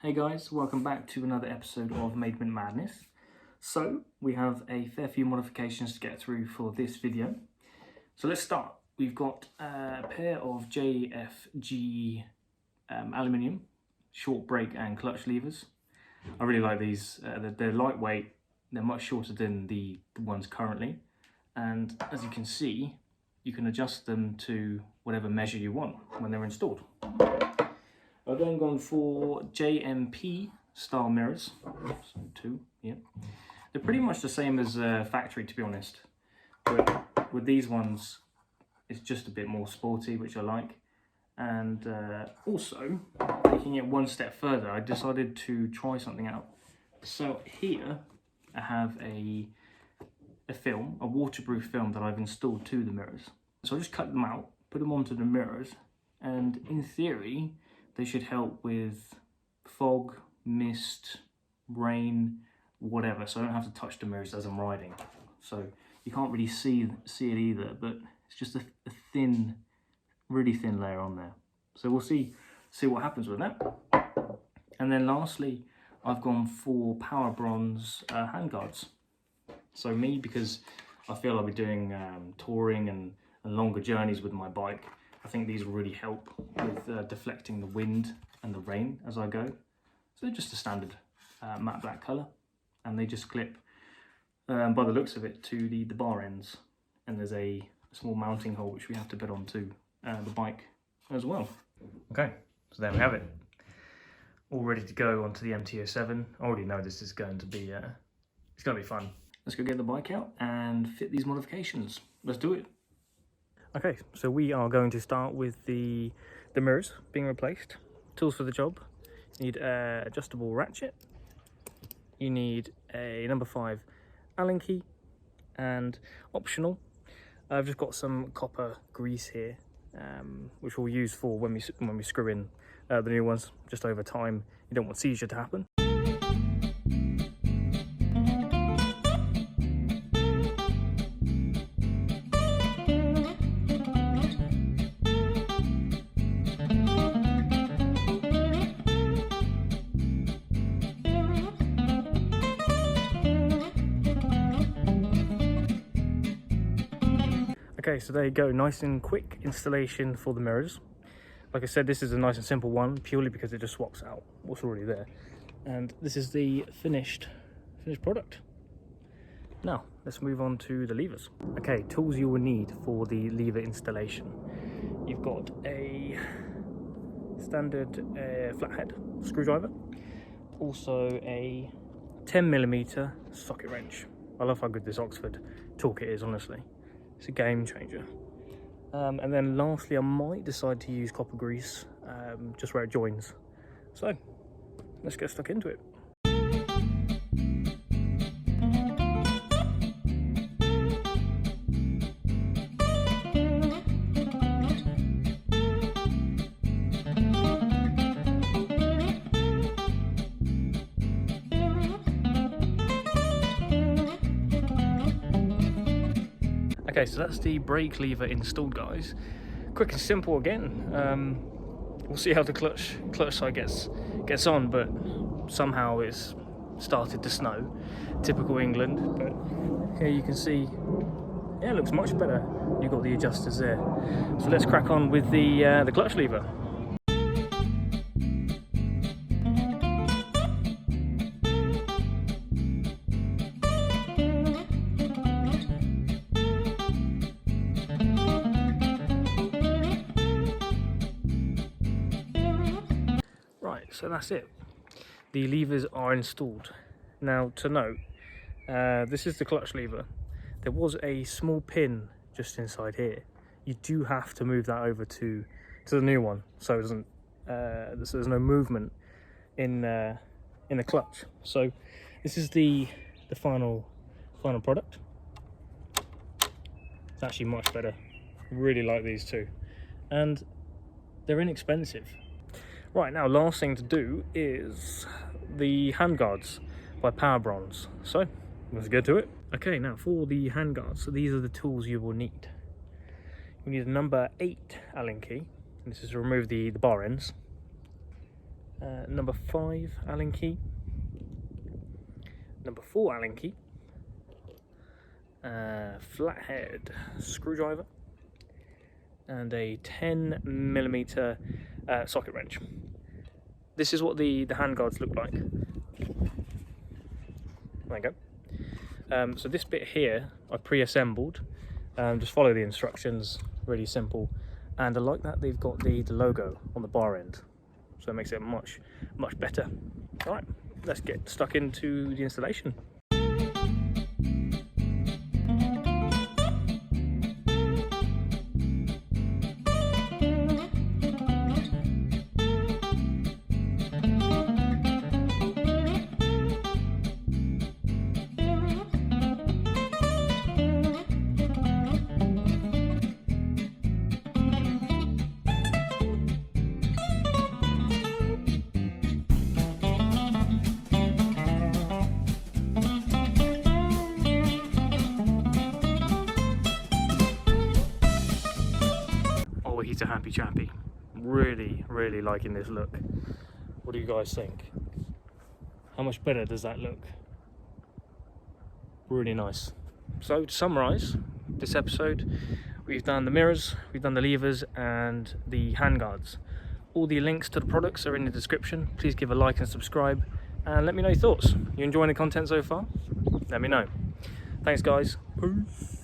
Hey guys, welcome back to another episode of MaidmentMadness. So, we have a fair few modifications to get through for this video. So let's start. We've got a pair of JFG aluminium short brake and clutch levers. I really like these. They're lightweight, they're much shorter than the ones currently. And as you can see, you can adjust them to whatever measure you want when they're installed. I've then gone for JMP style mirrors, so 2, yeah. They're pretty much the same as factory, to be honest, but with these ones, it's just a bit more sporty, which I like. And also, taking it one step further, I decided to try something out. So here, I have a film, a waterproof film that I've installed to the mirrors. So I just cut them out, put them onto the mirrors, and in theory, they should help with fog, mist, rain, whatever, so I don't have to touch the mirrors as I'm riding. So you can't really see it either, but it's just a thin, really thin layer on there. So we'll see what happens with that. And then lastly, I've gone for Powerbronze handguards. So me, because I feel I'll be doing touring and longer journeys with my bike, I think these will really help with deflecting the wind and the rain as I go. So they're just a standard matte black colour, and they just clip, by the looks of it, to the bar ends. And there's a small mounting hole which we have to put onto the bike as well. Okay, so there we have it. All ready to go onto the MT-07. I already know this is going to be, it's going to be fun. Let's go get the bike out and fit these modifications. Let's do it. Okay, so we are going to start with the mirrors being replaced. Tools for the job. You need an adjustable ratchet. You need a number 5 Allen key, and optional, I've just got some copper grease here, which we'll use for when we screw in the new ones. Just over time, you don't want seizure to happen. Okay, so there you go, nice and quick installation for the mirrors. Like I said, this is a nice and simple one, purely because it just swaps out what's already there. And this is the finished product. Now, let's move on to the levers. Okay, tools you will need for the lever installation. You've got a standard flathead screwdriver, also a 10mm socket wrench. I love how good this Oxford toolkit is, honestly. It's a game changer. And then lastly, I might decide to use copper grease just where it joins. So let's get stuck into it. Okay, so that's the brake lever installed, guys. Quick and simple again. We'll see how the clutch side gets on, but somehow it's started to snow. Typical England, but here you can see, yeah, it looks much better. You've got the adjusters there. So let's crack on with the clutch lever. So that's it. The levers are installed. Now, to note, this is the clutch lever. There was a small pin just inside here. You do have to move that over to the new one, so it doesn't. So there's no movement in the clutch. So this is the final product. It's actually much better. Really like these two, and they're inexpensive. Right, now last thing to do is the handguards by Powerbronze. So let's get to it. Okay, now for the handguards, so these are the tools you will need. You need a number 8 Allen key, and this is to remove the bar ends. number 5 Allen key, number 4 Allen key, flathead screwdriver, and a 10mm socket wrench. This is what the handguards look like. There you go. So this bit here I pre-assembled. Just follow the instructions, really simple. And I like that they've got the logo on the bar end, so it makes it much better. All right, let's get stuck into the installation. He's a happy chappy. Really liking this look. What do you guys think? How much better does that look? Really nice. So to summarize this episode, we've done the mirrors, we've done the levers and the handguards. All the links to the products are in the description. Please give a like and subscribe and let me know your thoughts. You enjoying the content so far? Let me know. Thanks guys. Peace.